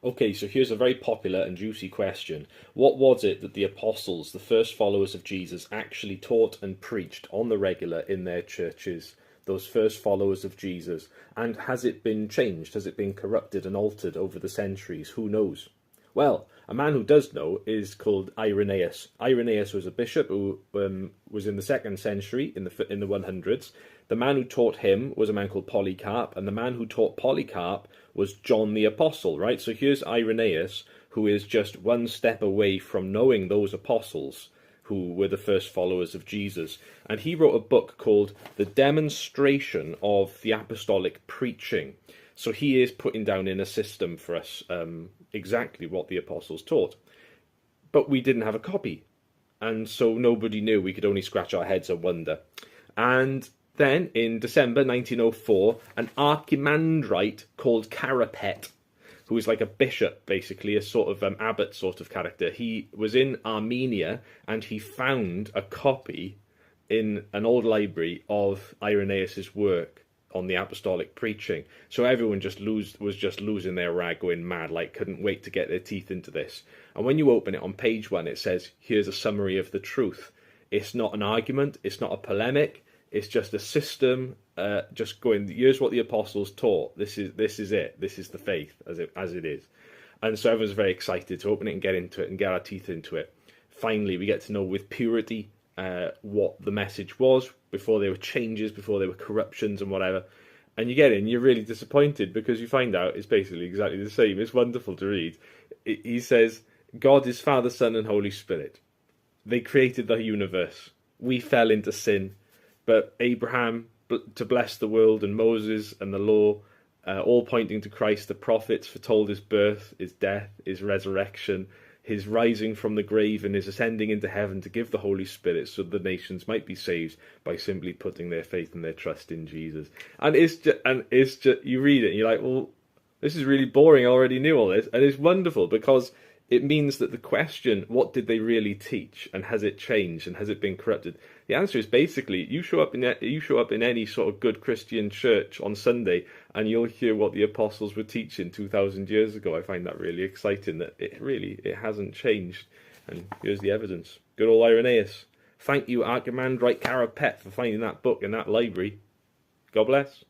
Okay, so here's a very popular and juicy question. What was it that the apostles, the first followers of Jesus, actually taught and preached on the regular in their churches? Those first followers of Jesus. And has it been changed? Has it been corrupted and altered over the centuries? Who knows? Well, a man who does know is called Irenaeus. Irenaeus was a bishop who was in the 2nd century, in the 100s. The man who taught him was a man called Polycarp, and the man who taught Polycarp was John the Apostle, right? So here's Irenaeus, who is just one step away from knowing those apostles who were the first followers of Jesus. And he wrote a book called The Demonstration of the Apostolic Preaching. So he is putting down in a system for us exactly what the apostles taught. But we didn't have a copy, and so nobody knew. We could only scratch our heads and wonder. And then in December 1904, an archimandrite called Carapet, who is like a bishop, basically, a sort of abbot sort of character, he was in Armenia and he found a copy in an old library of Irenaeus's work on the apostolic preaching. So everyone was just losing their rag, going mad, like couldn't wait to get their teeth into this. And when you open it on page 1, it says, here's a summary of the truth. It's not an argument, it's not a polemic, it's just a system, just going, here's what the apostles taught. This is it. This is the faith as it is. And so everyone's very excited to open it and get into it and get our teeth into it. Finally, we get to know with purity what the message was, before there were changes, before there were corruptions and whatever. And you get in, you're really disappointed because you find out it's basically exactly the same. It's wonderful to read. He says, God is Father, Son, and Holy Spirit. They created the universe. We fell into sin. But Abraham to bless the world, and Moses and the law, all pointing to Christ. The prophets foretold his birth, his death, his resurrection, his rising from the grave, and his ascending into heaven to give the Holy Spirit so the nations might be saved by simply putting their faith and their trust in Jesus. And it's just you read it and you're like, well, this is really boring. I already knew all this. And it's wonderful because it means that the question, what did they really teach, and has it changed, and has it been corrupted? The answer is basically, you show up in any sort of good Christian church on Sunday, and you'll hear what the apostles were teaching 2,000 years ago. I find that really exciting, that it hasn't changed. And here's the evidence. Good old Irenaeus. Thank you, Archimandrite Carapet, for finding that book in that library. God bless.